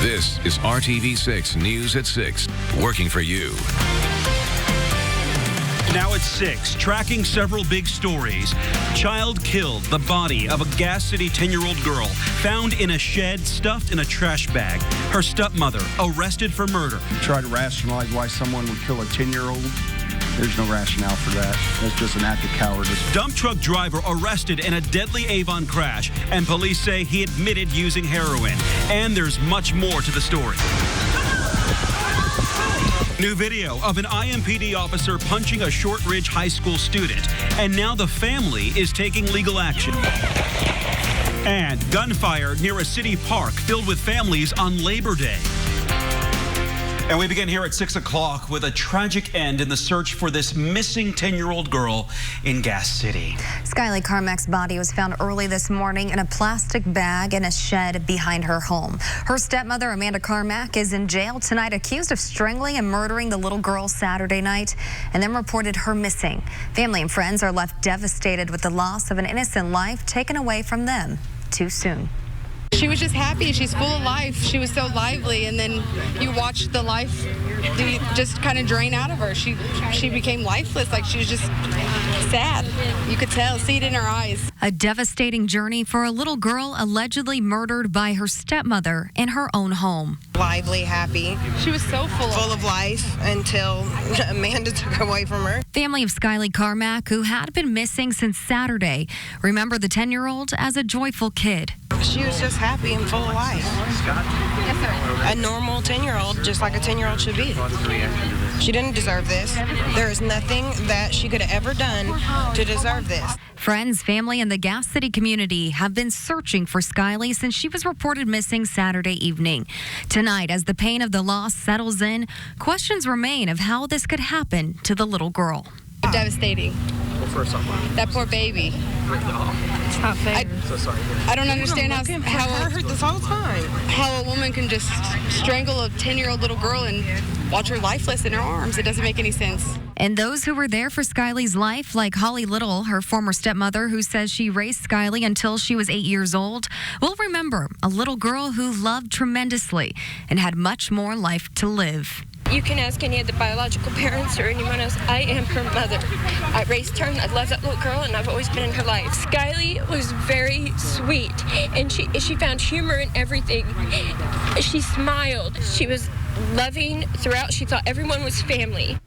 This is RTV6 News at 6, working for you. Now at 6, tracking several big stories. Child killed, the body of a Gas City 10-year-old girl found in a shed stuffed in a trash bag. Her stepmother arrested for murder. Try to rationalize why someone would kill a 10-year-old. There's no rationale for that. That's just an act of cowardice. Dump truck driver arrested in a deadly Avon crash, and police say he admitted using heroin. And there's much more to the story. New video of an IMPD officer punching a Shortridge High School student, and now the family is taking legal action. And gunfire near a city park filled with families on Labor Day. And we begin here at 6 o'clock with a tragic end in the search for this missing 10-year-old girl in Gas City. Skyly Carmack's body was found early this morning in a plastic bag in a shed behind her home. Her stepmother, Amanda Carmack, is in jail tonight, accused of strangling and murdering the little girl Saturday night, and then reported her missing. Family and friends are left devastated with the loss of an innocent life taken away from them too soon. She was just happy. She's full of life. She was so lively, and then you watch the life just kind of drain out of her. She became lifeless, like she was just sad. You could tell, see it in her eyes. A devastating journey for a little girl allegedly murdered by her stepmother in her own home. Lively, happy. She was so full of life until Amanda took her away from her. Family of Skyly Carmack, who had been missing since Saturday, remember the 10-year-old as a joyful kid. She was just happy and full of life. Yes, sir. A normal 10-year-old, just like a 10-year-old should be. She didn't deserve this. There is nothing that she could have ever done to deserve this. Friends, family, and the Gas City community have been searching for Skyly since she was reported missing Saturday evening. Tonight, as the pain of the loss settles in, questions remain of how this could happen to the little girl. Devastating. That poor baby. It's not fair. I don't understand how hurt this whole time. How a woman can just strangle a 10-year-old little girl and watch her lifeless in her arms. It doesn't make any sense. And those who were there for Skyly's life, like Holly Little, her former stepmother, who says she raised Skyly until she was 8 years old, will remember a little girl who loved tremendously and had much more life to live. You can ask any of the biological parents or anyone else. I am her mother. I raised her, and I love that little girl, and I've always been in her life. Skyly was very sweet, and she found humor in everything. She smiled. She was loving throughout. She thought everyone was family.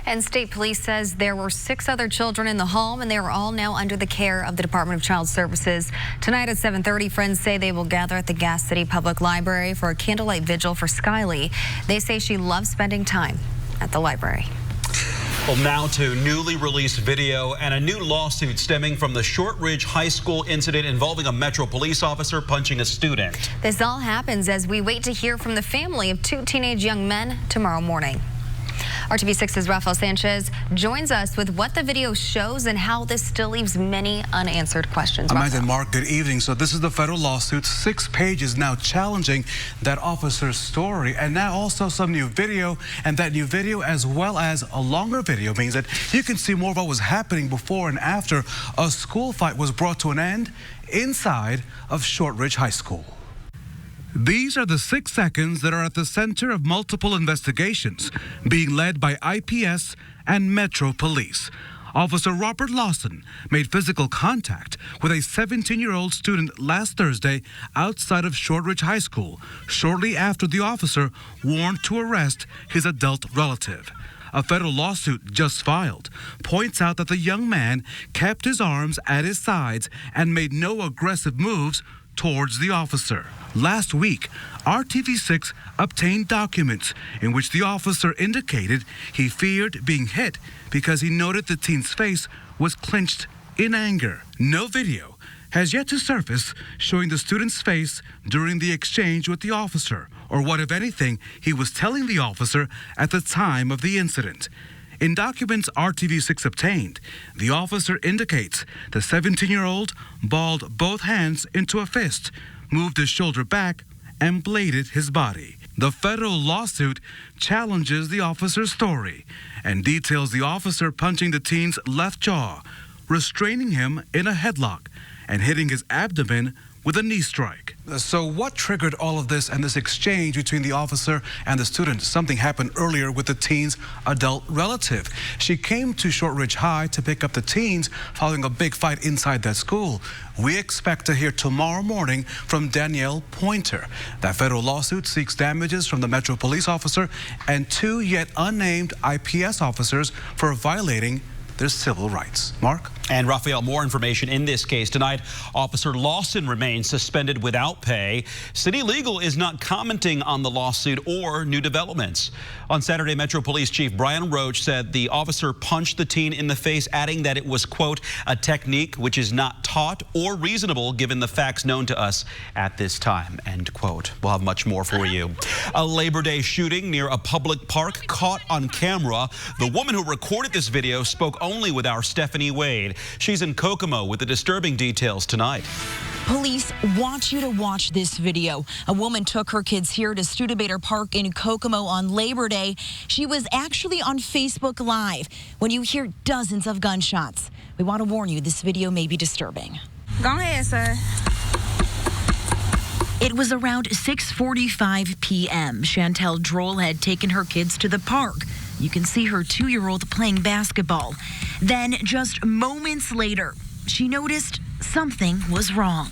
And state police says there were 6 other children in the home, and they are all now under the care of the Department of Child Services. Tonight at 7:30, friends say they will gather at the Gas City Public Library for a candlelight vigil for Skyly. They say she loves spending time at the library. Well, now to newly released video and a new lawsuit stemming from the Shortridge High School incident involving a Metro police officer punching a student. This all happens as we wait to hear from the family of 2 teenage young men tomorrow morning. RTV6's Rafael Sanchez joins us with what the video shows and how this still leaves many unanswered questions. Amanda and Mark, good evening. So this is the federal lawsuit, 6 pages now challenging that officer's story, and now also some new video, and that new video as well as a longer video means that you can see more of what was happening before and after a school fight was brought to an end inside of Shortridge High School. These are the 6 seconds that are at the center of multiple investigations being led by IPS and Metro Police. Officer Robert Lawson made physical contact with a 17-year-old student last Thursday outside of Shortridge High School, shortly after the officer warned to arrest his adult relative. A federal lawsuit just filed points out that the young man kept his arms at his sides and made no aggressive moves towards the officer. Last week, RTV6 obtained documents in which the officer indicated he feared being hit because he noted the teen's face was clenched in anger. No video has yet to surface showing the student's face during the exchange with the officer, or what, if anything, he was telling the officer at the time of the incident. In documents RTV6 obtained, the officer indicates the 17-year-old balled both hands into a fist, moved his shoulder back, and bladed his body. The federal lawsuit challenges the officer's story and details the officer punching the teen's left jaw, restraining him in a headlock, and hitting his abdomen with a knee strike. So what triggered all of this and this exchange between the officer and the student? Something happened earlier with the teen's adult relative. She came to Shortridge High to pick up the teens following a big fight inside that school. We expect to hear tomorrow morning from Danielle Pointer. That federal lawsuit seeks damages from the Metro Police officer and 2 yet unnamed IPS officers for violating their civil rights. Mark? And Raphael, more information in this case. Tonight, Officer Lawson remains suspended without pay. City Legal is not commenting on the lawsuit or new developments. On Saturday, Metro Police Chief Brian Roach said the officer punched the teen in the face, adding that it was, quote, a technique which is not taught or reasonable given the facts known to us at this time, end quote. We'll have much more for you. A Labor Day shooting near a public park caught on camera. The woman who recorded this video spoke only with our Stephanie Wade. She's in Kokomo with the disturbing details tonight. Police want you to watch this video. A woman took her kids here to Studebaker Park in Kokomo on Labor Day. She was actually on Facebook Live when you hear dozens of gunshots. We want to warn you, this video may be disturbing. Go ahead, sir. It was around 6:45 p.m. Chantel Droll had taken her kids to the park. You can see her 2-year-old playing basketball. Then, just moments later, she noticed something was wrong.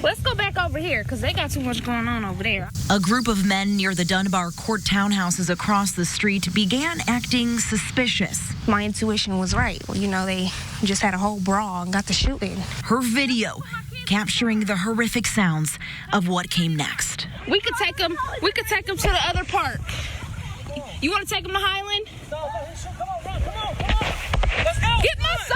Let's go back over here because they got too much going on over there. A group of men near the Dunbar Court townhouses across the street began acting suspicious. My intuition was right. Well, you know, they just had a whole brawl and got to shooting. Her video capturing the horrific sounds of what came next. We could take them to the other park. You want to take them to Highland? Come on. Let's go. Get my son!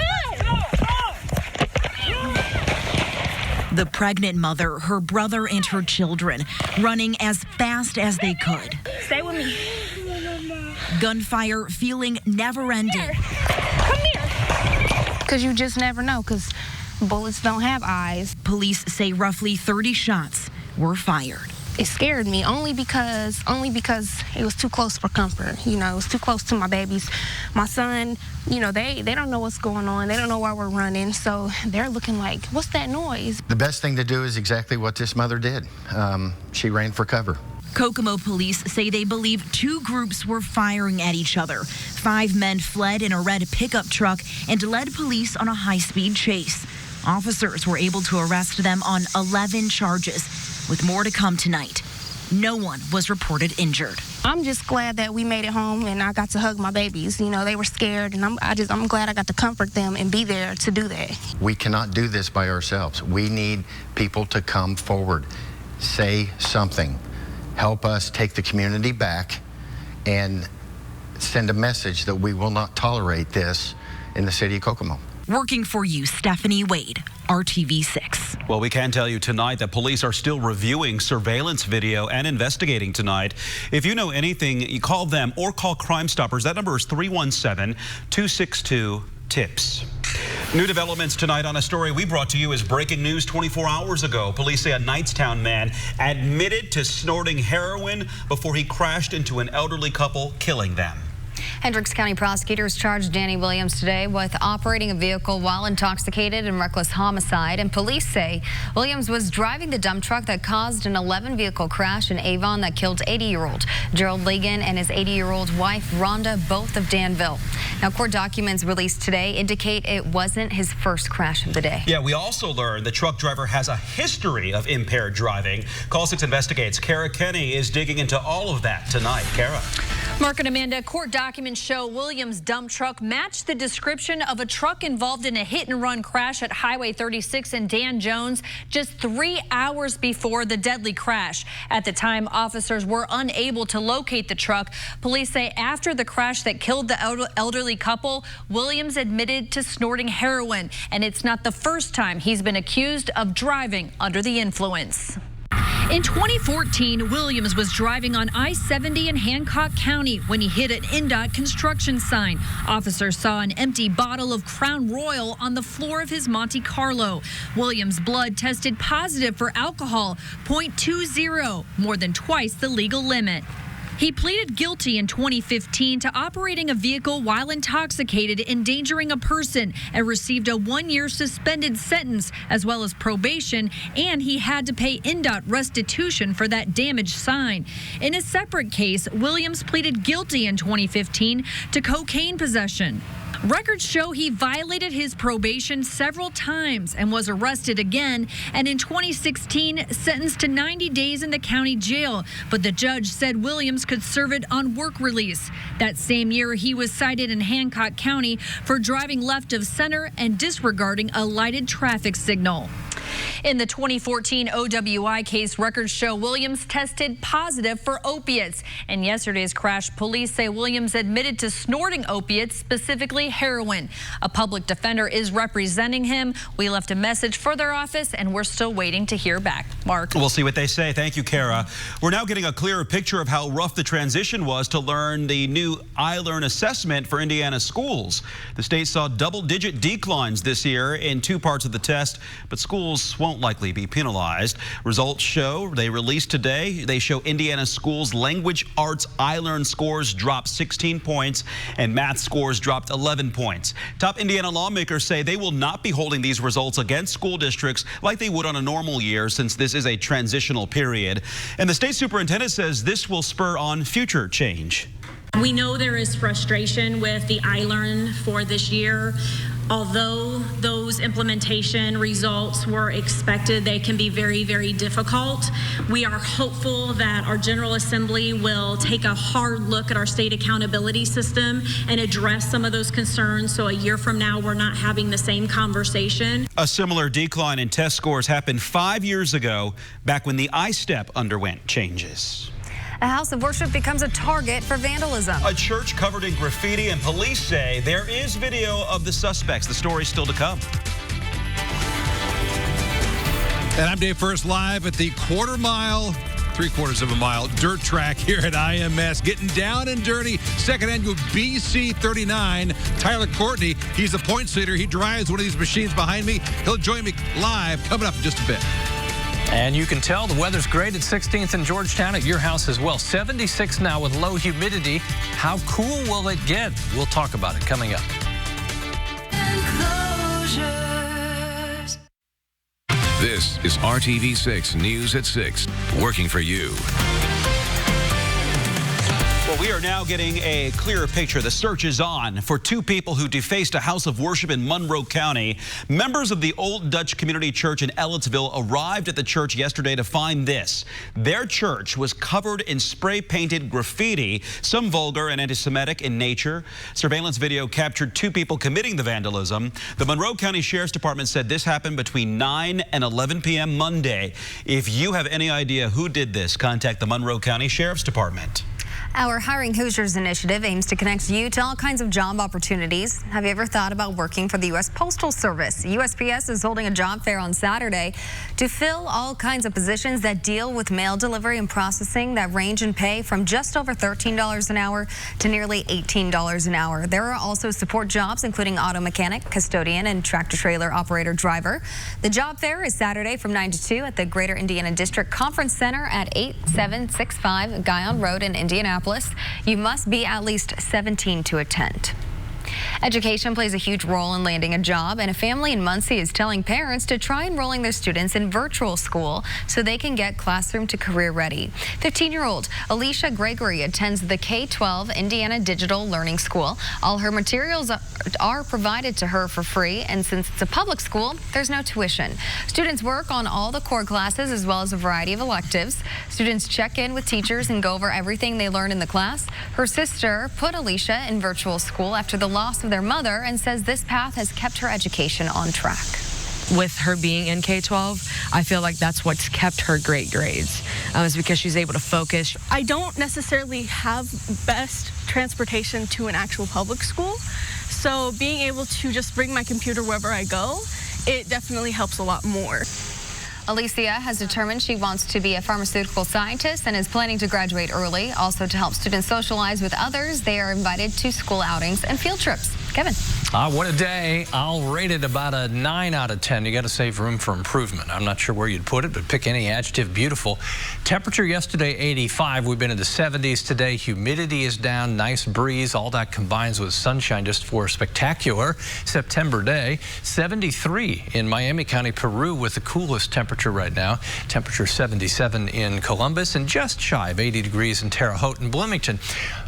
The pregnant mother, her brother, and her children running as fast as they could. Stay with me. Gunfire feeling never-ending. Come here. Because you just never know, because bullets don't have eyes. Police say roughly 30 shots were fired. It scared me only because it was too close for comfort. You know, it was too close to my babies. My son, you know, they don't know what's going on. They don't know why we're running. So they're looking like, what's that noise? The best thing to do is exactly what this mother did. She ran for cover. Kokomo police say they believe 2 groups were firing at each other. 5 men fled in a red pickup truck and led police on a high-speed chase. Officers were able to arrest them on 11 charges. With more to come tonight, no one was reported injured. I'm just glad that we made it home and I got to hug my babies. You know, they were scared, and I'm glad I got to comfort them and be there to do that. We cannot do this by ourselves. We need people to come forward, say something, help us take the community back, and send a message that we will not tolerate this in the city of Kokomo. Working for you, Stephanie Wade, RTV6. Well, we can tell you tonight that police are still reviewing surveillance video and investigating tonight. If you know anything, you call them or call Crime Stoppers. That number is 317-262-TIPS. New developments tonight on a story we brought to you as breaking news 24 hours ago. Police say a Knightstown man admitted to snorting heroin before he crashed into an elderly couple, killing them. Hendricks County prosecutors charged Danny Williams today with operating a vehicle while intoxicated and reckless homicide. And police say Williams was driving the dump truck that caused an 11-vehicle crash in Avon that killed 80-year-old Gerald Ligon and his 80-year-old wife, Rhonda, both of Danville. Now, court documents released today indicate it wasn't his first crash of the day. Yeah, we also learned the truck driver has a history of impaired driving. Call 6 Investigates. Kara Kenny is digging into all of that tonight. Kara. Mark and Amanda, court documents show Williams' dump truck matched the description of a truck involved in a hit-and-run crash at Highway 36 in Dan Jones just 3 hours before the deadly crash. At the time, officers were unable to locate the truck. Police say after the crash that killed the elderly couple, Williams admitted to snorting heroin, and it's not the first time he's been accused of driving under the influence. In 2014, Williams was driving on I-70 in Hancock County when he hit an INDOT construction sign. Officers saw an empty bottle of Crown Royal on the floor of his Monte Carlo. Williams' blood tested positive for alcohol, .20, more than twice the legal limit. He pleaded guilty in 2015 to operating a vehicle while intoxicated, endangering a person, and received a 1-year suspended sentence as well as probation, and he had to pay INDOT restitution for that damaged sign. In a separate case, Williams pleaded guilty in 2015 to cocaine possession. Records show he violated his probation several times and was arrested again, and in 2016 sentenced to 90 days in the county jail, but the judge said Williams could serve it on work release. That same year, he was cited in Hancock County for driving left of center and disregarding a lighted traffic signal. In the 2014 OWI case, records show Williams tested positive for opiates. In yesterday's crash, police say Williams admitted to snorting opiates, specifically heroin. A public defender is representing him. We left a message for their office, and we're still waiting to hear back. Mark. We'll see what they say. Thank you, Kara. We're now getting a clearer picture of how rough the transition was to learn the new iLearn assessment for Indiana schools. The state saw double-digit declines this year in 2 parts of the test, but schools won't likely be penalized. Results they released today. They show Indiana schools language arts iLearn scores dropped 16 points and math scores dropped 11 points. Top Indiana lawmakers say they will not be holding these results against school districts like they would on a normal year, since this is a transitional period. And the state superintendent says this will spur on future change. We know there is frustration with the iLearn for this year. Although those implementation results were expected, they can be very, very difficult. We are hopeful that our General Assembly will take a hard look at our state accountability system and address some of those concerns, so a year from now we're not having the same conversation. A similar decline in test scores happened 5 years ago, back when the iStep underwent changes. A house of worship becomes a target for vandalism. A church covered in graffiti, and police say there is video of the suspects. The story's still to come. And I'm Dave First, live at the 1/4 mile, 3/4 of a mile dirt track here at IMS, getting down and dirty. Second annual BC 39. Tyler Courtney, he's the points leader. He drives one of these machines behind me. He'll join me live coming up in just a bit. And you can tell the weather's great at 16th and Georgetown, at your house as well. 76 now with low humidity. How cool will it get? We'll talk about it coming up. This is RTV6 News at 6, working for you. Well, we are now getting a clearer picture. The search is on for 2 people who defaced a house of worship in Monroe County. Members of the Old Dutch Community Church in Ellettsville arrived at the church yesterday to find this. Their church was covered in spray-painted graffiti, some vulgar and anti-Semitic in nature. Surveillance video captured 2 people committing the vandalism. The Monroe County Sheriff's Department said this happened between 9 and 11 p.m. Monday. If you have any idea who did this, contact the Monroe County Sheriff's Department. Our Hiring Hoosiers initiative aims to connect you to all kinds of job opportunities. Have you ever thought about working for the U.S. Postal Service? USPS is holding a job fair on Saturday to fill all kinds of positions that deal with mail delivery and processing that range in pay from just over $13 an hour to nearly $18 an hour. There are also support jobs, including auto mechanic, custodian, and tractor-trailer operator driver. The job fair is Saturday from 9 to 2 at the Greater Indiana District Conference Center at 8765 Guyon Road in Indianapolis. You must be at least 17 to attend. Education plays a huge role in landing a job, and a family in Muncie is telling parents to try enrolling their students in virtual school so they can get classroom to career ready. 15-year-old Alicia Gregory attends the K-12 Indiana Digital Learning School. All her materials are provided to her for free, and since it's a public school, there's no tuition. Students work on all the core classes as well as a variety of electives. Students check in with teachers and go over everything they learn in the class. Her sister put Alicia in virtual school after the loss of their mother and says this path has kept her education on track. With her being in K-12, I feel like that's what's kept her great grades, is because she's able to focus. I don't necessarily have best transportation to an actual public school, so being able to just bring my computer wherever I go, it definitely helps a lot more. Alicia has determined she wants to be a pharmaceutical scientist and is planning to graduate early. Also, to help students socialize with others, they are invited to school outings and field trips. Kevin. What a day. I'll rate it about a 9 out of 10. You got to save room for improvement. I'm not sure where you'd put it, but pick any adjective. Beautiful. Temperature yesterday, 85. We've been in the 70s today. Humidity is down. Nice breeze. All that combines with sunshine just for a spectacular September day. 73 in Miami County, Peru, with the coolest temperature right now. Temperature 77 in Columbus and just shy of 80 degrees in Terre Haute and Bloomington.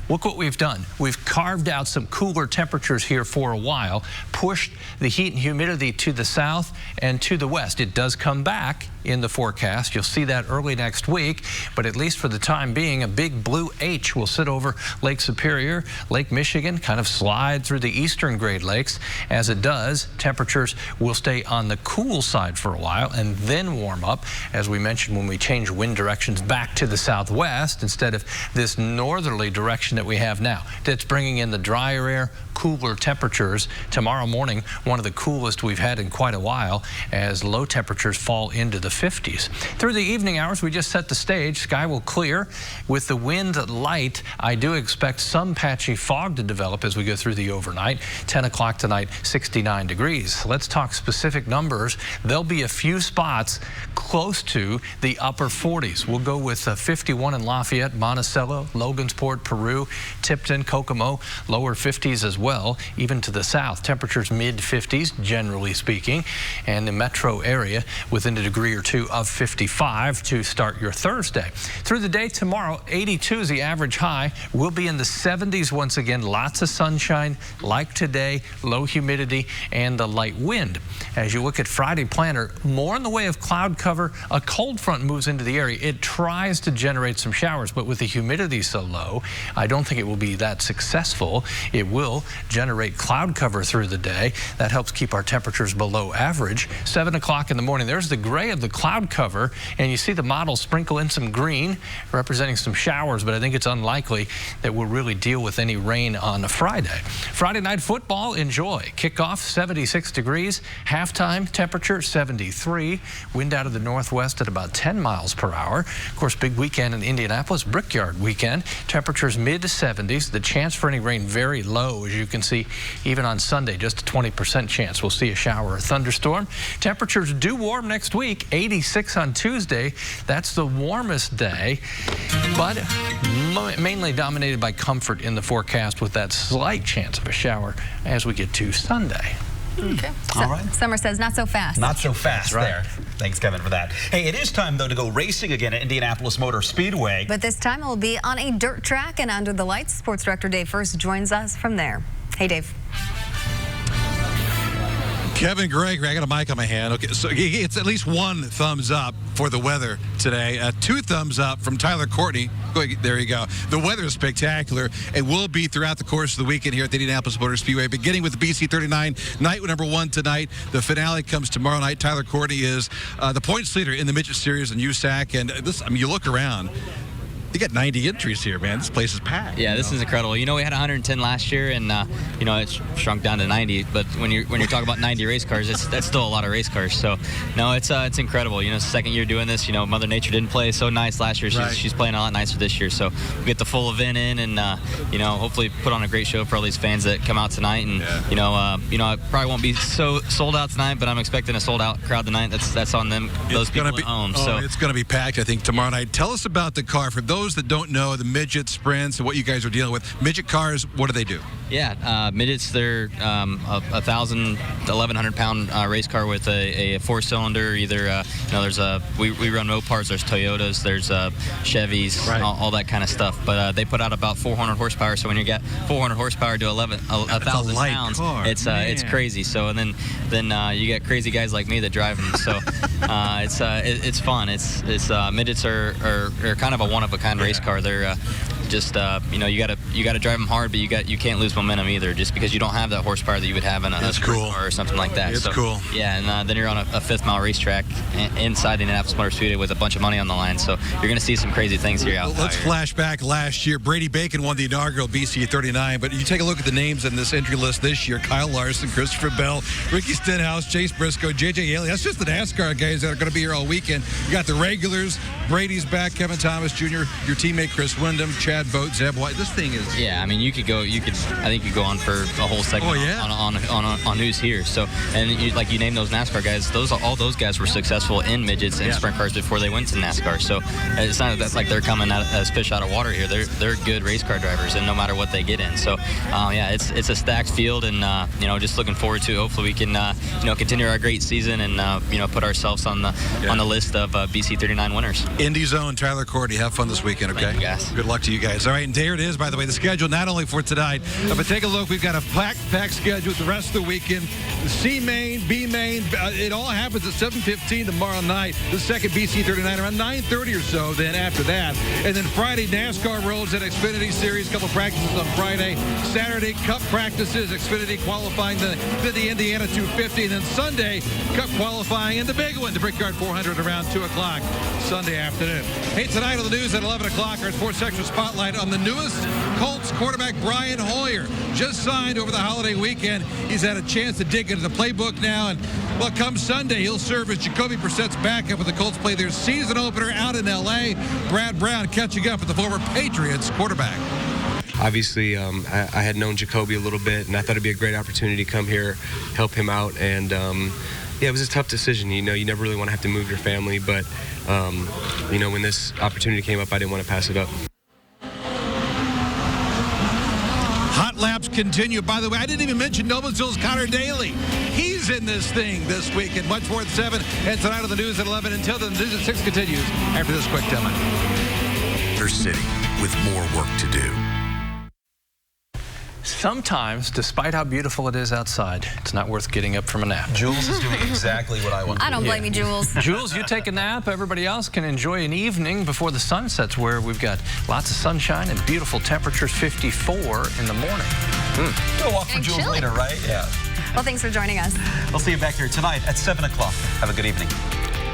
Look what we've done. We've carved out some cooler temperatures here for a while, pushed the heat and humidity to the south and to the west. It does come back in the forecast. You'll see that early next week, but at least for the time being, a big blue H will sit over Lake Superior, Lake Michigan, kind of slide through the eastern Great Lakes. As it does, temperatures will stay on the cool side for a while and then warm up, as we mentioned, when we change wind directions back to the southwest instead of this northerly direction that we have now. That's bringing in the drier air, cooler temperatures. Tomorrow morning, one of the coolest we've had in quite a while, as low temperatures fall into the 50s. Through the evening hours, we just set the stage. Sky will clear. With the wind light, I do expect some patchy fog to develop as we go through the overnight. 10 o'clock tonight, 69 degrees. Let's talk specific numbers. There'll be a few spots close to the upper 40s. We'll go with 51 in Lafayette, Monticello, Logansport, Peru, Tipton, Kokomo, lower 50s as well, even to the south. Temperatures mid-50s, generally speaking, and the metro area within a degree or two of 55 to start your Thursday. Through the day tomorrow, 82 is the average high. We'll be in the 70s once again. Lots of sunshine like today, low humidity, and the light wind. As you look at Friday planner, more in the way of cloud cover. A cold front moves into the area. It tries to generate some showers, but with the humidity so low, I don't think it will be that successful. It will generate cloud cover through the day. That helps keep our temperatures below average. 7 o'clock in the morning, there's the gray of the cloud cover, and you see the model sprinkle in some green, representing some showers, but I think it's unlikely that we'll really deal with any rain on a Friday. Friday night football, enjoy. Kickoff, 76 degrees. Halftime temperature, 73. Wind out of the northwest at about 10 miles per hour. Of course, big weekend in Indianapolis, Brickyard weekend. Temperatures mid-70s. The chance for any rain very low, as you can see, even on Sunday, just a 20% chance we'll see a shower or thunderstorm. Temperatures do warm next week, 86 on Tuesday. That's the warmest day, but mainly dominated by comfort in the forecast, with that slight chance of a shower as we get to Sunday. Okay. All right. Summer says not so fast. Not so fast That's right. there. Thanks, Kevin, for that. Hey, it is time, though, to go racing again at Indianapolis Motor Speedway. But this time it will be on a dirt track and under the lights. Sports director Dave First joins us from there. Hey, Dave. Kevin Gregory, I got a mic on my hand. Okay, so it's at least one thumbs up for the weather today. 2 thumbs up from Tyler Courtney. There you go. The weather is spectacular. It will be throughout the course of the weekend here at the Indianapolis Motor Speedway, beginning with the BC39 night number 1 tonight. The finale comes tomorrow night. Tyler Courtney is the points leader in the midget series in USAC, and this, I mean, you look around. You got 90 entries here, man. This place is packed. Yeah, this is incredible. You know, we had 110 last year, and you know, it's shrunk down to 90. But when you're talking about 90 race cars, that's still a lot of race cars. So, no, it's incredible. You know, it's the second year doing this. You know, Mother Nature didn't play so nice last year. She's playing a lot nicer this year. So we get the full event in, and you know, hopefully put on a great show for all these fans that come out tonight. And you know, I probably won't be so sold out tonight, but I'm expecting a sold out crowd tonight. That's on them. Those people at home. So it's going to be packed, I think, tomorrow night. Tell us about the car for those that don't know the midget sprints and what you guys are dealing with. Midget cars, what do they do? Yeah, midgets, they're 1,000 to 1,100 pound race car with a 4-cylinder. Either you know, there's we run Mopars, there's Toyotas, there's Chevys, all that kind of stuff. But they put out about 400 horsepower. So when you get 400 horsepower to 1,000 pounds, it's crazy. So and then you get crazy guys like me that drive them. So it's fun. It's midgets are kind of a one-of-a-kind race car. They're just you know, you gotta drive them hard, but you can't lose momentum either, just because you don't have that horsepower that you would have in a sprint car or something like that. It's cool. Yeah, and then you're on a 5th-mile racetrack inside the Indianapolis Motor Speedway with a bunch of money on the line, so you're going to see some crazy things here out there. Let's flash back last year. Brady Bacon won the inaugural BC39, but you take a look at the names in this entry list this year: Kyle Larson, Christopher Bell, Ricky Stenhouse, Chase Briscoe, J.J. Haley. That's just the NASCAR guys that are going to be here all weekend. You got the regulars. Brady's back, Kevin Thomas Jr., your teammate Chris Windham, Chad that boat, Zeb. This thing is... Yeah, I mean, I think you could go on for a whole segment on who's here. So, and you name those NASCAR guys, all those guys were successul in midgets and sprint cars before they went to NASCAR. So it's not like they're coming as fish out of water here. They're good race car drivers, and no matter what they get in. So, yeah, it's a stacked field, and just looking forward to. Hopefully, we can continue our great season and put ourselves on the list of BC 39 winners. Indy Zone, Tyler Courtney, have fun this weekend. Okay, thank you, guys. Good luck to you guys. All right, and there it is. By the way, the schedule not only for tonight, but take a look. We've got a packed schedule with the rest of the weekend. C main, B main. It all happens at 7:15 tomorrow night. The second BC 39 around 9:30 or so. Then after that, and then Friday NASCAR Roads at Xfinity Series. Couple practices on Friday. Saturday Cup practices. Xfinity qualifying the Indiana 250, and then Sunday Cup qualifying and the big one, the Brickyard 400 around 2 o'clock Sunday afternoon. Hey, tonight on the news at 11 o'clock, our Sports Extra Spotlight on the newest Colts quarterback Brian Hoyer. Just signed over the holiday weekend. He's had a chance to dig into the playbook now, and well, come Sunday, he'll serve as Jacoby Brissett's backup when the Colts play their season opener out in L.A. Brad Brown catching up with the former Patriots quarterback. Obviously, I had known Jacoby a little bit, and I thought it'd be a great opportunity to come here, help him out, and yeah, it was a tough decision. You never really want to have to move your family, but when this opportunity came up, I didn't want to pass it up. Hot laps continue. By the way, I didn't even mention Noblesville's Connor Daly. He's in this thing this weekend. Much more at 7, and tonight on the news at 11. Until then, the news at 6 continues after this quick time out. City with more work to do. Sometimes, despite how beautiful it is outside, it's not worth getting up from a nap. Jules is doing exactly what I want to do. I don't blame you, Jules. Jules, you take a nap. Everybody else can enjoy an evening before the sun sets, where we've got lots of sunshine and beautiful temperatures, 54 in the morning. Do a walk for Jules later, right? Yeah. Well, thanks for joining us. We'll see you back here tonight at 7 o'clock. Have a good evening.